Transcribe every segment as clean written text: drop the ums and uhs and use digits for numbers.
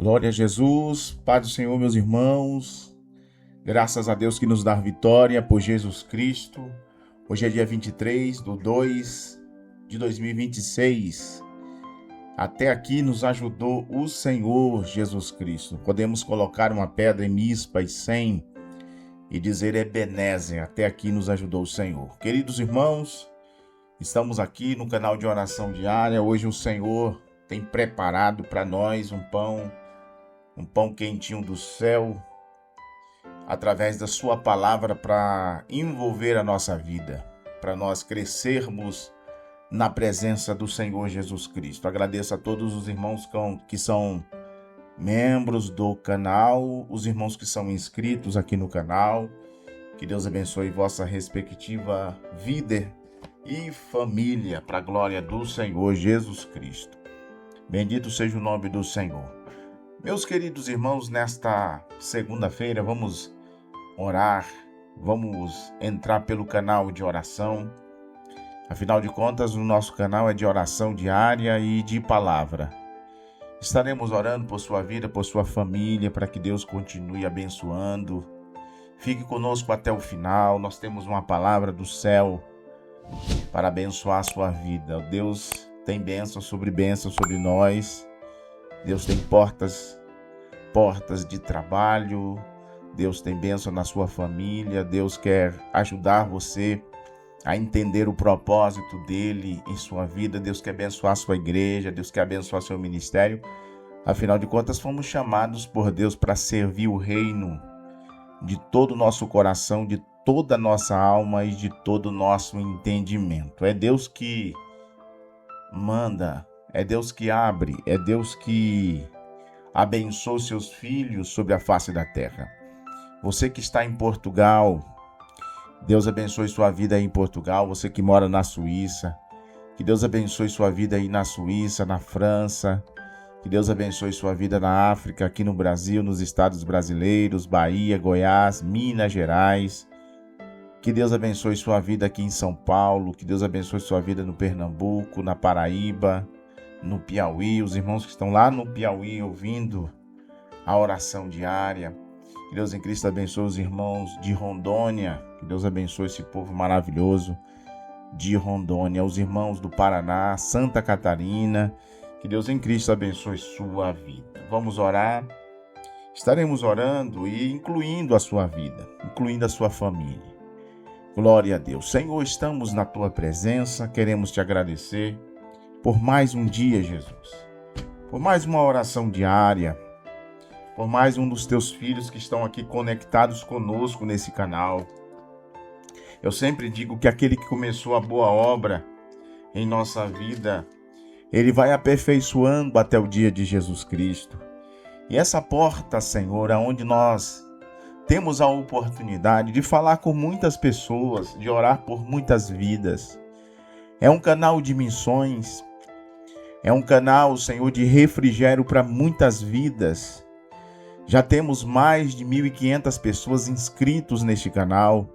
Glória a Jesus, Pai do Senhor, meus irmãos, graças a Deus que nos dá vitória por Jesus Cristo. Hoje é dia 23/2/2026. Até aqui nos ajudou o Senhor Jesus Cristo. Podemos colocar uma pedra em Mispa e 100 e dizer Ebenezer, até aqui nos ajudou o Senhor. Queridos irmãos, estamos aqui no canal de oração diária. Hoje o Senhor tem preparado para nós um pão quentinho do céu, através da sua palavra para envolver a nossa vida, para nós crescermos na presença do Senhor Jesus Cristo. Agradeço a todos os irmãos que são membros do canal, os irmãos que são inscritos aqui no canal. Que Deus abençoe vossa respectiva vida e família, para a glória do Senhor Jesus Cristo. Bendito seja o nome do Senhor. Meus queridos irmãos, nesta segunda-feira vamos orar, vamos entrar pelo canal de oração. Afinal de contas, o nosso canal é de oração diária e de palavra. Estaremos orando por sua vida, por sua família, para que Deus continue abençoando. Fique conosco até o final. Nós temos uma palavra do céu para abençoar a sua vida. Deus tem bênção sobre nós. Deus tem portas de trabalho. Deus tem bênção na sua família. Deus quer ajudar você a entender o propósito dele em sua vida. Deus quer abençoar a sua igreja. Deus quer abençoar seu ministério. Afinal de contas, fomos chamados por Deus para servir o reino de todo o nosso coração, de toda a nossa alma e de todo o nosso entendimento. É Deus que manda, é Deus que abre, é Deus que abençoa seus filhos sobre a face da terra. Você que está em Portugal, Deus abençoe sua vida aí em Portugal. Você que mora na Suíça, que Deus abençoe sua vida aí na Suíça, na França. Que Deus abençoe sua vida na África, aqui no Brasil, nos estados brasileiros, Bahia, Goiás, Minas Gerais. Que Deus abençoe sua vida aqui em São Paulo. Que Deus abençoe sua vida no Pernambuco, na Paraíba, no Piauí. Os irmãos que estão lá no Piauí ouvindo a oração diária. Que Deus em Cristo abençoe os irmãos de Rondônia. Que Deus abençoe esse povo maravilhoso de Rondônia. Os irmãos do Paraná, Santa Catarina. Que Deus em Cristo abençoe sua vida. Vamos orar. Estaremos orando e incluindo a sua vida, incluindo a sua família. Glória a Deus. Senhor, estamos na tua presença. Queremos te agradecer por mais um dia, Jesus. Por mais uma oração diária. Por mais um dos teus filhos que estão aqui conectados conosco nesse canal. Eu sempre digo que aquele que começou a boa obra em nossa vida, ele vai aperfeiçoando até o dia de Jesus Cristo. E essa porta, Senhor, aonde nós temos a oportunidade de falar com muitas pessoas, de orar por muitas vidas. É um canal de missões. É um canal, Senhor, de refrigério para muitas vidas. Já temos mais de 1.500 pessoas inscritos neste canal.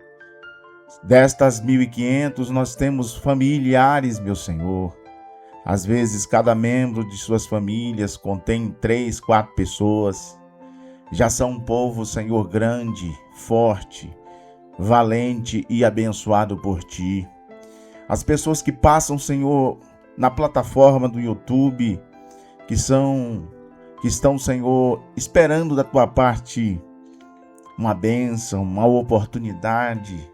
Destas 1.500, nós temos familiares, meu Senhor. Às vezes, cada membro de suas famílias contém 3, 4 pessoas. Já são um povo, Senhor, grande, forte, valente e abençoado por Ti. As pessoas que passam, Senhor, na plataforma do YouTube, que estão, Senhor, esperando da Tua parte uma bênção, uma oportunidade,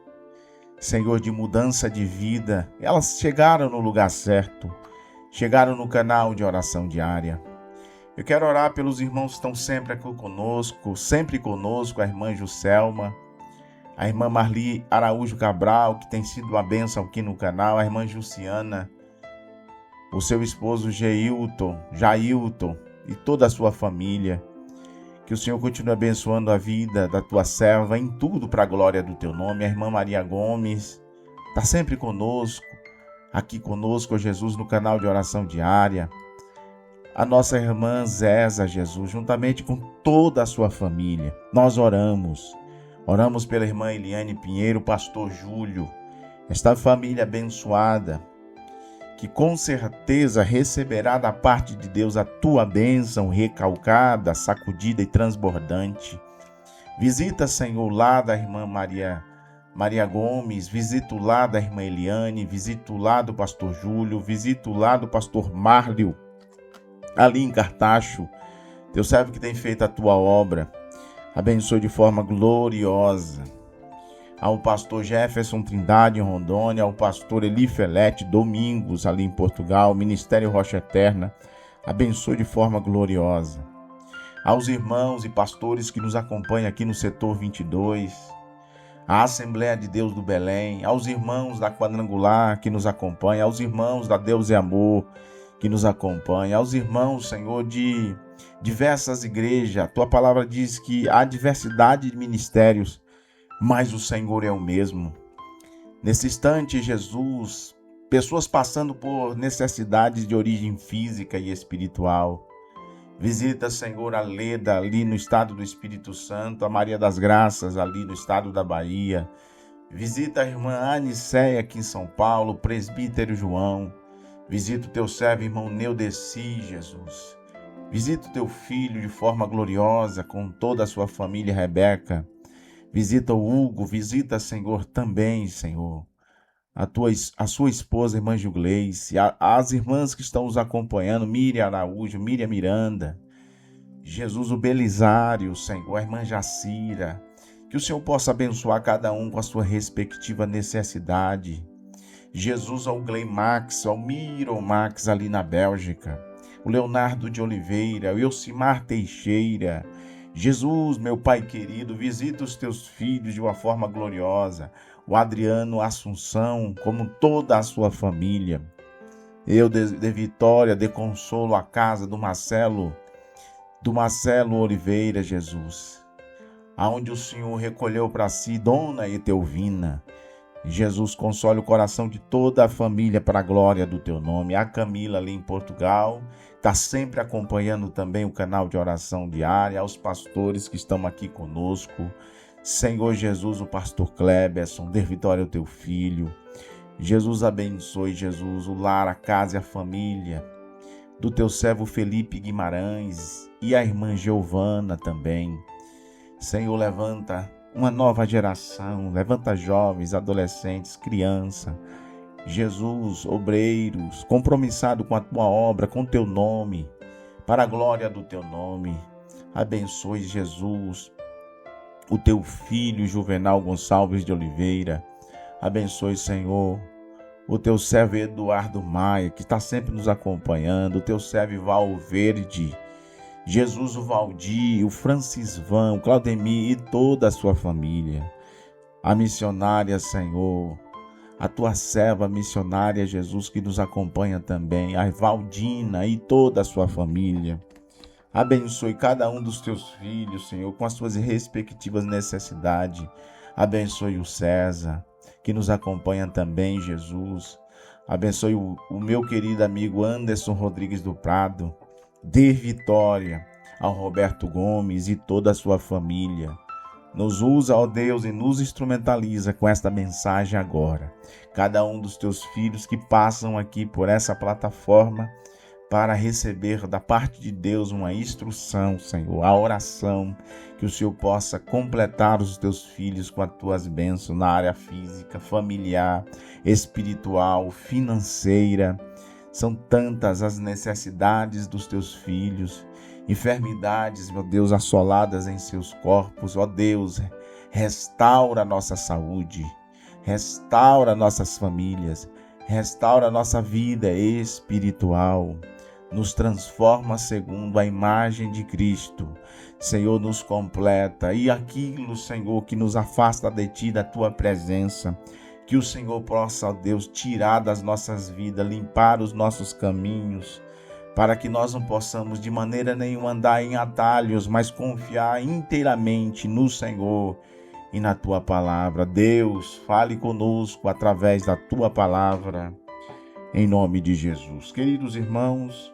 Senhor, de mudança de vida. Elas chegaram no lugar certo. Chegaram no canal de oração diária. Eu quero orar pelos irmãos que estão sempre aqui conosco, a irmã Juscelma, a irmã Marli Araújo Cabral, que tem sido uma bênção aqui no canal, a irmã Juciana, o seu esposo Jailton e toda a sua família. Que o Senhor continue abençoando a vida da tua serva em tudo para a glória do teu nome. A irmã Maria Gomes está sempre conosco. Aqui conosco, Jesus, no canal de oração diária. A nossa irmã Zéza, Jesus, juntamente com toda a sua família. Nós oramos pela irmã Eliane Pinheiro, pastor Júlio. Esta família abençoada. que com certeza receberá da parte de Deus a tua bênção recalcada, sacudida e transbordante. Visita, Senhor, lá da irmã Maria Gomes, visita o lar da irmã Eliane, visita o lar do pastor Júlio, visita o lar do pastor Márlio, ali em Cartacho, teu servo que tem feito a tua obra. Abençoe de forma gloriosa ao pastor Jefferson Trindade em Rondônia, ao pastor Eli Felete Domingos ali em Portugal, Ministério Rocha Eterna. Abençoe de forma gloriosa aos irmãos e pastores que nos acompanham aqui no setor 22, à Assembleia de Deus do Belém, aos irmãos da Quadrangular que nos acompanham, aos irmãos da Deus e Amor que nos acompanham, aos irmãos, Senhor, de diversas igrejas. Tua palavra diz que há diversidade de ministérios, mas o Senhor é o mesmo. Nesse instante, Jesus, pessoas passando por necessidades de origem física e espiritual. Visita, Senhor, a Leda, ali no estado do Espírito Santo, a Maria das Graças, ali no estado da Bahia. Visita a irmã Aniceia, aqui em São Paulo, o presbítero João. Visita o teu servo, irmão Neudeci, Jesus. Visita o teu filho de forma gloriosa, com toda a sua família, Rebeca. Visita o Hugo, visita, Senhor, também, Senhor, a sua esposa, irmã Gleice, as irmãs que estão nos acompanhando, Miriam Araújo, Miriam Miranda, Jesus, o Belisário, Senhor, a irmã Jacira, que o Senhor possa abençoar cada um com a sua respectiva necessidade. Jesus, ao Gleimax, ao Miro Max ali na Bélgica, o Leonardo de Oliveira, o Elcimar Teixeira. Jesus, meu Pai querido, visita os teus filhos de uma forma gloriosa, o Adriano Assunção, como toda a sua família. Eu de Vitória, de Consolo, a casa do Marcelo Oliveira, Jesus, aonde o Senhor recolheu para si Dona Etelvina. Jesus, console o coração de toda a família para a glória do teu nome. A Camila ali em Portugal está sempre acompanhando também o canal de oração diária, aos pastores que estão aqui conosco. Senhor Jesus, o pastor Kleberson, dê vitória ao teu filho. Jesus, abençoe, Jesus, o lar, a casa e a família do teu servo Felipe Guimarães e a irmã Giovana também. Senhor, levanta uma nova geração, levanta jovens, adolescentes, crianças. Jesus, obreiros, compromissado com a tua obra, com o teu nome, para a glória do teu nome. Abençoe, Jesus, o teu filho Juvenal Gonçalves de Oliveira. Abençoe, Senhor, o teu servo Eduardo Maia, que está sempre nos acompanhando, o teu servo Val Verde, Jesus, o Valdir, o Francisvão, o Claudemir e toda a sua família. A missionária, Senhor, a tua serva missionária, Jesus, que nos acompanha também, a Valdina e toda a sua família. Abençoe cada um dos teus filhos, Senhor, com as suas respectivas necessidades. Abençoe o César, que nos acompanha também, Jesus. Abençoe o meu querido amigo Anderson Rodrigues do Prado. Dê vitória ao Roberto Gomes e toda a sua família. Nos usa, ó Deus, e nos instrumentaliza com esta mensagem agora. Cada um dos teus filhos que passam aqui por essa plataforma para receber da parte de Deus uma instrução, Senhor, a oração, que o Senhor possa completar os teus filhos com as tuas bênçãos na área física, familiar, espiritual, financeira. São tantas as necessidades dos teus filhos, enfermidades, meu Deus, assoladas em seus corpos. Ó Deus, restaura a nossa saúde, restaura nossas famílias, restaura a nossa vida espiritual. Nos transforma segundo a imagem de Cristo. Senhor, nos completa. E aquilo, Senhor, que nos afasta de Ti, da Tua presença, que o Senhor possa, ó Deus, tirar das nossas vidas, limpar os nossos caminhos, para que nós não possamos de maneira nenhuma andar em atalhos, mas confiar inteiramente no Senhor e na Tua palavra. Deus, fale conosco através da Tua palavra, em nome de Jesus. Queridos irmãos,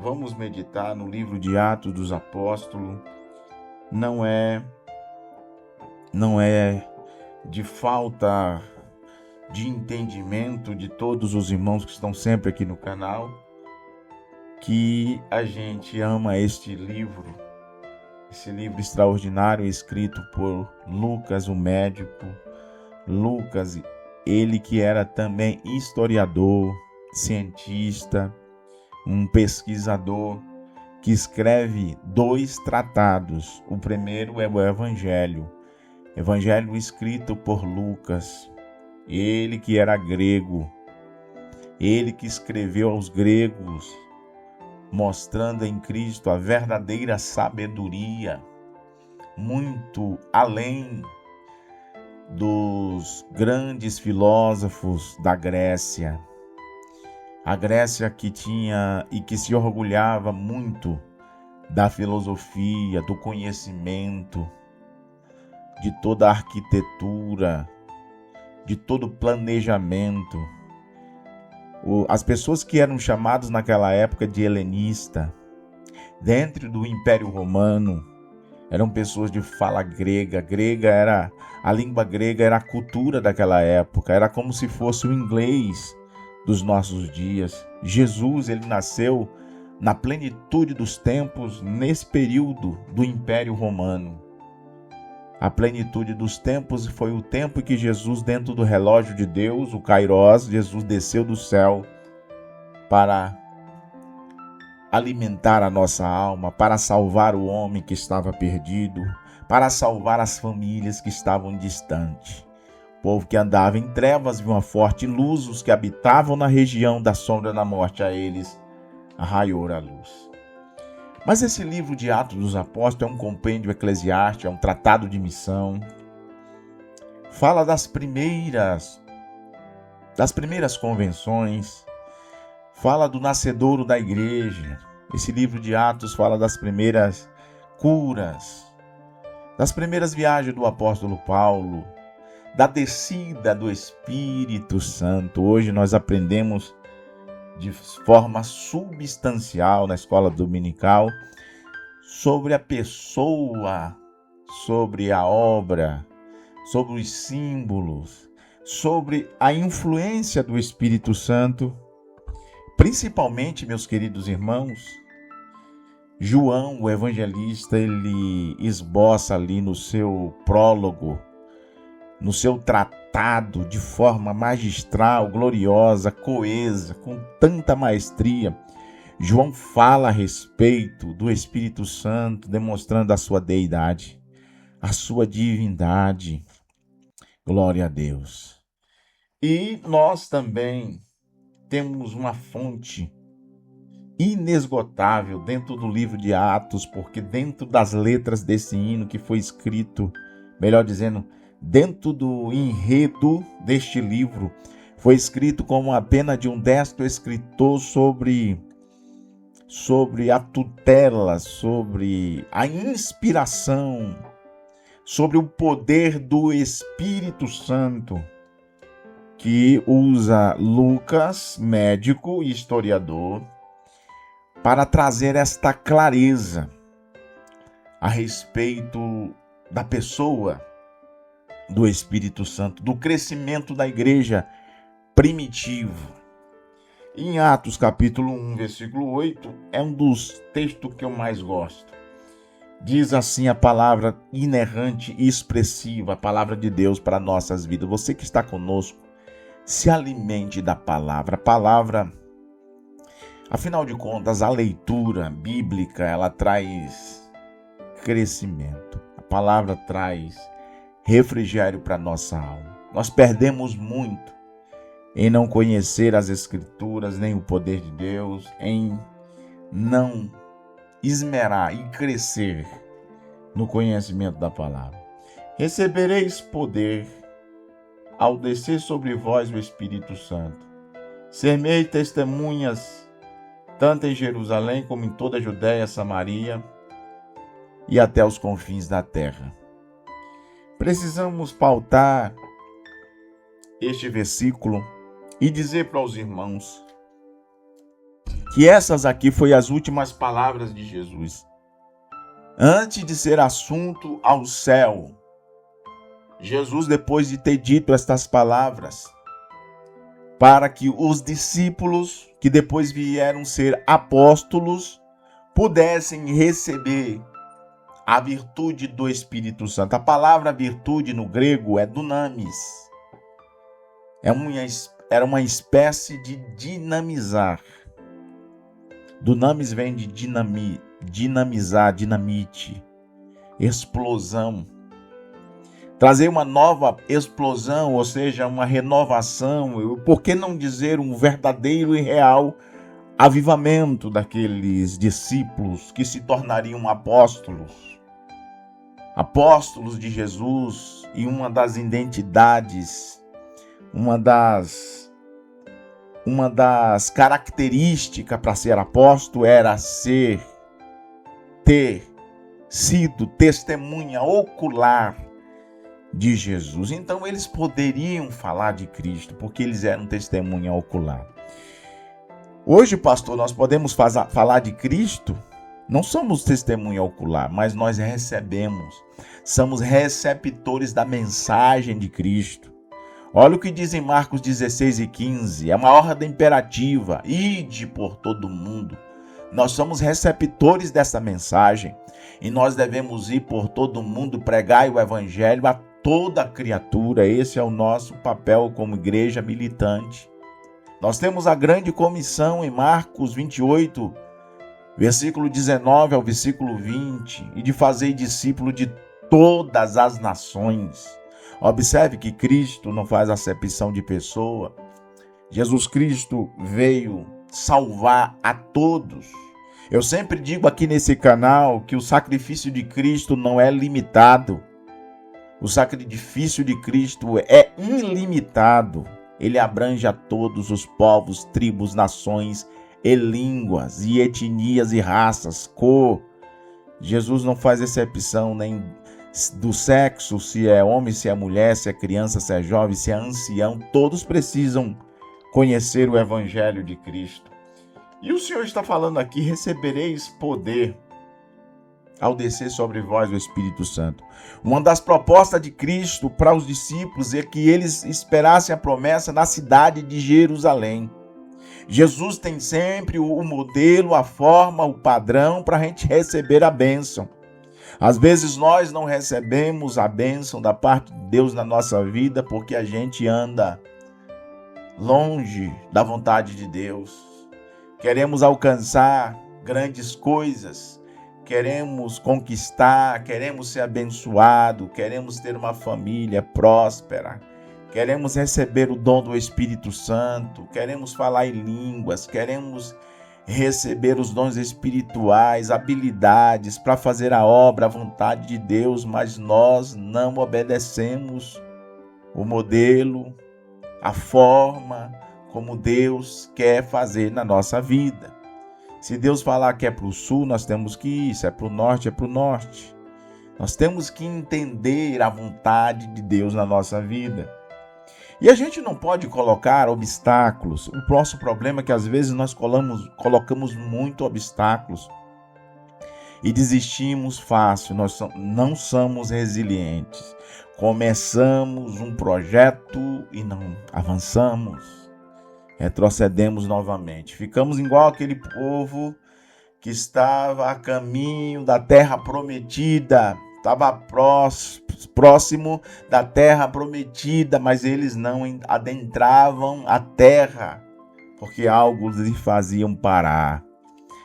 vamos meditar no livro de Atos dos Apóstolos. Não é de falta de entendimento de todos os irmãos que estão sempre aqui no canal, que a gente ama este livro extraordinário escrito por Lucas, o médico. Lucas, ele que era também historiador, cientista, um pesquisador, que escreve 2 tratados. O primeiro é o Evangelho escrito por Lucas, ele que era grego, ele que escreveu aos gregos, mostrando em Cristo a verdadeira sabedoria, muito além dos grandes filósofos da Grécia. A Grécia que tinha e que se orgulhava muito da filosofia, do conhecimento, de toda a arquitetura, de todo o planejamento. As pessoas que eram chamadas naquela época de helenista, dentro do Império Romano, eram pessoas de fala grega. A língua grega era a cultura daquela época, era como se fosse o inglês dos nossos dias. Jesus, ele nasceu na plenitude dos tempos, nesse período do Império Romano. A plenitude dos tempos foi o tempo que Jesus, dentro do relógio de Deus, o Kairos, Jesus desceu do céu para alimentar a nossa alma, para salvar o homem que estava perdido, para salvar as famílias que estavam distantes. O povo que andava em trevas viu uma forte luz, os que habitavam na região da sombra da morte, a eles raiou a luz. Mas esse livro de Atos dos Apóstolos é um compêndio eclesiástico, é um tratado de missão. Fala das primeiras convenções, fala do nascedouro da igreja. Esse livro de Atos fala das primeiras curas, das primeiras viagens do apóstolo Paulo, da descida do Espírito Santo. Hoje nós aprendemos de forma substancial na escola dominical sobre a pessoa, sobre a obra, sobre os símbolos, sobre a influência do Espírito Santo. Principalmente, meus queridos irmãos, João, o evangelista, ele esboça ali no seu prólogo, no seu tratado, de forma magistral, gloriosa, coesa, com tanta maestria. João fala a respeito do Espírito Santo, demonstrando a sua deidade, a sua divindade. Glória a Deus. E nós também temos uma fonte inesgotável dentro do livro de Atos, porque dentro das letras desse hino que foi escrito, melhor dizendo, dentro do enredo deste livro, foi escrito como a pena de um destro escritor sobre a tutela, sobre a inspiração, sobre o poder do Espírito Santo, que usa Lucas, médico e historiador, para trazer esta clareza a respeito da pessoa do Espírito Santo, do crescimento da igreja primitivo. Em Atos capítulo 1, versículo 8, é um dos textos que eu mais gosto. Diz assim a palavra inerrante e expressiva, a palavra de Deus para nossas vidas. Você que está conosco, se alimente da palavra. A palavra, afinal de contas, a leitura bíblica, ela traz crescimento. A palavra traz refrigério para nossa alma. Nós perdemos muito em não conhecer as Escrituras, nem o poder de Deus, em não esmerar e crescer no conhecimento da palavra. Recebereis poder ao descer sobre vós o Espírito Santo. Serei testemunhas tanto em Jerusalém como em toda a Judéia, Samaria e até os confins da terra. Precisamos pautar este versículo e dizer para os irmãos que essas aqui foram as últimas palavras de Jesus. Antes de ser assunto ao céu, Jesus, depois de ter dito estas palavras, para que os discípulos, que depois vieram ser apóstolos, pudessem receber a virtude do Espírito Santo. A palavra virtude no grego é dunamis. Era uma espécie de dinamizar. Dunamis vem de dinamizar, dinamite, explosão. Trazer uma nova explosão, ou seja, uma renovação, por que não dizer um verdadeiro e real avivamento daqueles discípulos que se tornariam apóstolos de Jesus, e uma das identidades, uma das características para ser apóstolo era ter sido testemunha ocular de Jesus. Então eles poderiam falar de Cristo, porque eles eram testemunha ocular. Hoje, pastor, nós podemos falar de Cristo? Não somos testemunha ocular, mas nós somos receptores da mensagem de Cristo. Olha o que diz em Marcos 16:15, é uma ordem imperativa: ide por todo o mundo. Nós somos receptores dessa mensagem e nós devemos ir por todo o mundo, pregar o evangelho a toda criatura. Esse é o nosso papel como igreja militante. Nós temos a grande comissão em Marcos 28, versículo 19 ao versículo 20, e de fazer discípulo de todas as nações. Observe que Cristo não faz acepção de pessoa. Jesus Cristo veio salvar a todos. Eu sempre digo aqui nesse canal que o sacrifício de Cristo não é limitado. O sacrifício de Cristo é ilimitado. Ele abrange a todos os povos, tribos, nações e línguas, e etnias e raças, cor. Jesus não faz exceção nem do sexo, se é homem, se é mulher, se é criança, se é jovem, se é ancião. Todos precisam conhecer o evangelho de Cristo. E o Senhor está falando aqui: recebereis poder ao descer sobre vós o Espírito Santo. Uma das propostas de Cristo para os discípulos é que eles esperassem a promessa na cidade de Jerusalém. Jesus tem sempre o modelo, a forma, o padrão para a gente receber a bênção. Às vezes nós não recebemos a bênção da parte de Deus na nossa vida porque a gente anda longe da vontade de Deus. Queremos alcançar grandes coisas, queremos conquistar, queremos ser abençoado, queremos ter uma família próspera, queremos receber o dom do Espírito Santo, queremos falar em línguas, queremos receber os dons espirituais, habilidades para fazer a obra, a vontade de Deus, mas nós não obedecemos o modelo, a forma como Deus quer fazer na nossa vida. Se Deus falar que é para o sul, nós temos que ir. Se é para o norte, é para o norte. Nós temos que entender a vontade de Deus na nossa vida. E a gente não pode colocar obstáculos. O nosso problema é que às vezes nós colocamos muito obstáculos e desistimos fácil. Nós não somos resilientes. Começamos um projeto e não avançamos. Retrocedemos novamente. Ficamos igual aquele povo que estava a caminho da terra prometida. Estava próximo da terra prometida, mas eles não adentravam a terra, porque algo lhes faziam parar.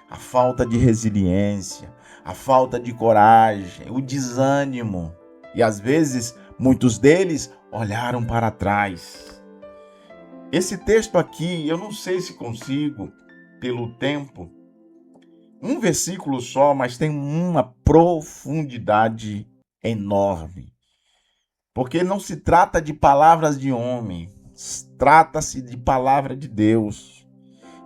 A falta de resiliência, a falta de coragem, o desânimo. E às vezes, muitos deles olharam para trás. Esse texto aqui, eu não sei se consigo, pelo tempo, um versículo só, mas tem uma profundidade enorme. Porque não se trata de palavras de homem, trata-se de palavra de Deus.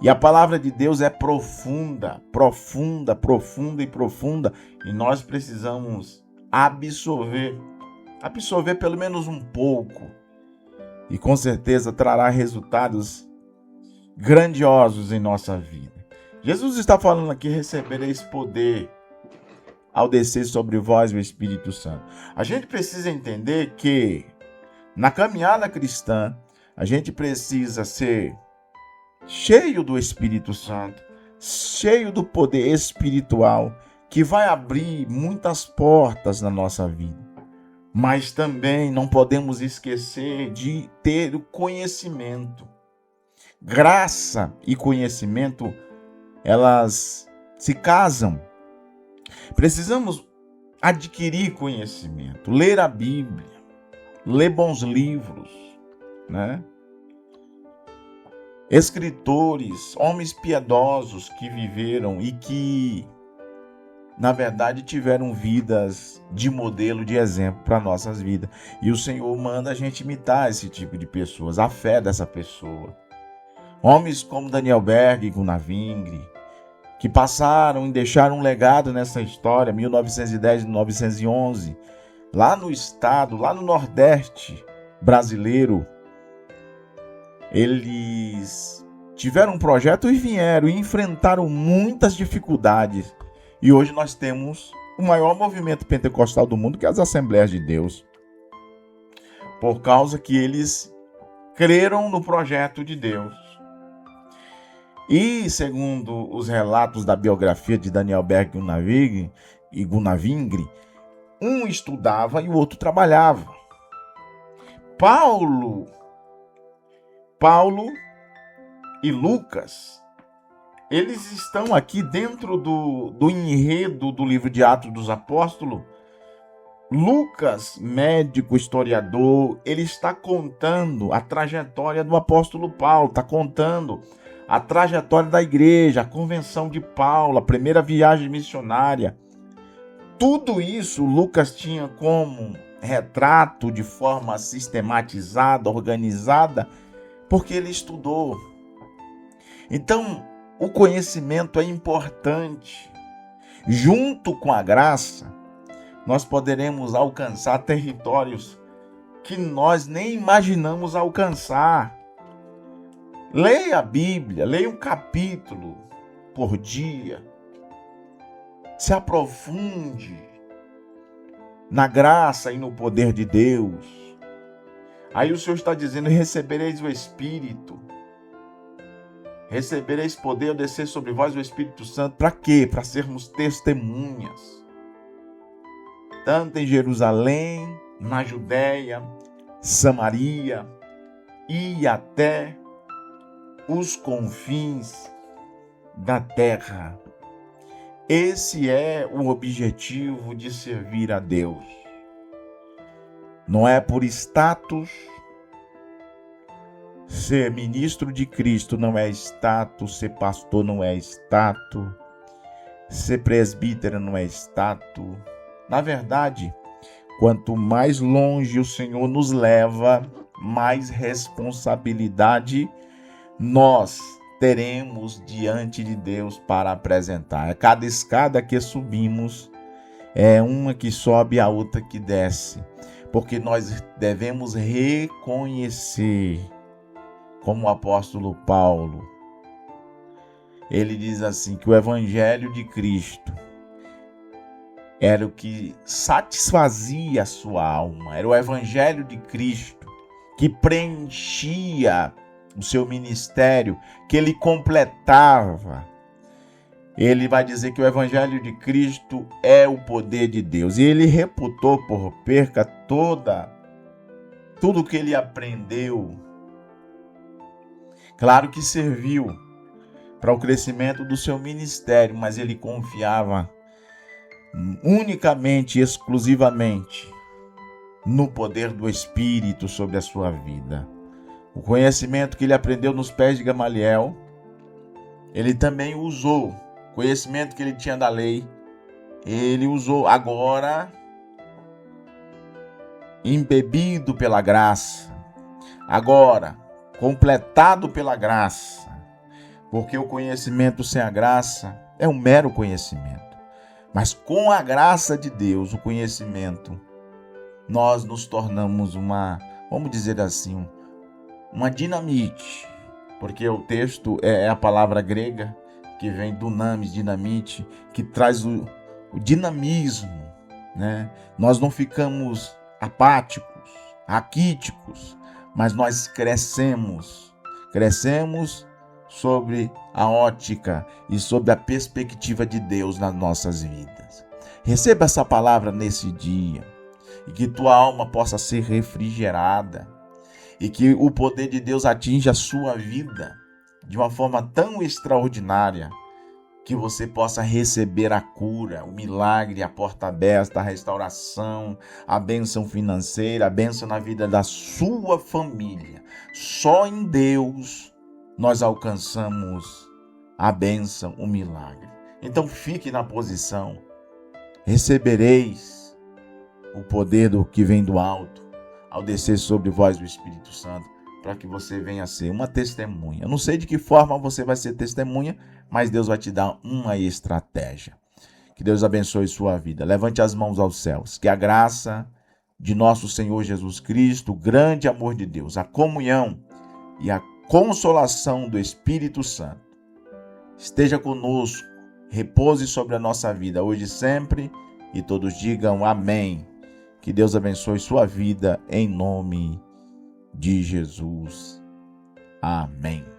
E a palavra de Deus é profunda, profunda, profunda e profunda. E nós precisamos absorver pelo menos um pouco. E com certeza trará resultados grandiosos em nossa vida. Jesus está falando aqui: recebereis poder ao descer sobre vós o Espírito Santo. A gente precisa entender que na caminhada cristã, A gente precisa ser cheio do Espírito Santo, cheio do poder espiritual, que vai abrir muitas portas na nossa vida. Mas também não podemos esquecer de ter o conhecimento. Graça e conhecimento, elas se casam. Precisamos adquirir conhecimento, ler a Bíblia, ler bons livros, né? Escritores, homens piedosos que viveram e que, na verdade, tiveram vidas de modelo, de exemplo para nossas vidas. E o Senhor manda a gente imitar esse tipo de pessoas, a fé dessa pessoa. Homens como Daniel Berg e Gunnar Wingre, que passaram e deixaram um legado nessa história, 1910 e 1911, lá no estado, lá no Nordeste brasileiro. Eles tiveram um projeto e vieram e enfrentaram muitas dificuldades. E hoje nós temos o maior movimento pentecostal do mundo, que é as Assembleias de Deus. Por causa que eles creram no projeto de Deus. E, segundo os relatos da biografia de Daniel Berg e Gunnar Wingre, um estudava e o outro trabalhava. Paulo e Lucas, eles estão aqui dentro do enredo do livro de Atos dos Apóstolos. Lucas, médico, historiador, ele está contando a trajetória do apóstolo Paulo, está contando a trajetória da igreja, a convenção de Paulo, a primeira viagem missionária. Tudo isso Lucas tinha como retrato de forma sistematizada, organizada, porque ele estudou. Então, o conhecimento é importante. Junto com a graça, nós poderemos alcançar territórios que nós nem imaginamos alcançar. Leia a Bíblia, leia um capítulo por dia. Se aprofunde na graça e no poder de Deus. Aí o Senhor está dizendo: recebereis o Espírito. Recebereis poder ao descer sobre vós o Espírito Santo. Para quê? Para sermos testemunhas. Tanto em Jerusalém, na Judéia, Samaria e até os confins da terra. Esse é o objetivo de servir a Deus. Não é por status. Ser ministro de Cristo não é status, ser pastor não é status, ser presbítero não é status. Na verdade, quanto mais longe o Senhor nos leva, mais responsabilidade nós teremos diante de Deus para apresentar. Cada escada que subimos é uma que sobe e a outra que desce, porque nós devemos reconhecer, como o apóstolo Paulo, ele diz assim, que o evangelho de Cristo era o que satisfazia a sua alma, era o evangelho de Cristo que preenchia o seu ministério, que ele completava. Ele vai dizer que o evangelho de Cristo é o poder de Deus, e ele reputou por perca tudo que ele aprendeu. Claro que serviu para o crescimento do seu ministério, mas ele confiava unicamente, exclusivamente no poder do Espírito sobre a sua vida. O conhecimento que ele aprendeu nos pés de Gamaliel, ele também usou. O conhecimento que ele tinha da lei, ele usou agora, embebido pela graça. Agora, completado pela graça, porque o conhecimento sem a graça é um mero conhecimento, mas com a graça de Deus, o conhecimento, nós nos tornamos vamos dizer assim, uma dinamite, porque o texto é a palavra grega que vem dunamis, dinamite, que traz o dinamismo, né? Nós não ficamos apáticos, raquíticos, mas nós crescemos sobre a ótica e sobre a perspectiva de Deus nas nossas vidas. Receba essa palavra nesse dia e que tua alma possa ser refrigerada e que o poder de Deus atinja a sua vida de uma forma tão extraordinária que você possa receber a cura, o milagre, a porta aberta, a restauração, a bênção financeira, a bênção na vida da sua família. Só em Deus nós alcançamos a bênção, o milagre. Então fique na posição. Recebereis o poder do que vem do alto ao descer sobre vós o Espírito Santo, para que você venha a ser uma testemunha. Eu não sei de que forma você vai ser testemunha, mas Deus vai te dar uma estratégia. Que Deus abençoe sua vida. Levante as mãos aos céus. Que a graça de nosso Senhor Jesus Cristo, o grande amor de Deus, a comunhão e a consolação do Espírito Santo esteja conosco, repouse sobre a nossa vida, hoje e sempre, e todos digam amém. Que Deus abençoe sua vida em nome de Jesus. Amém.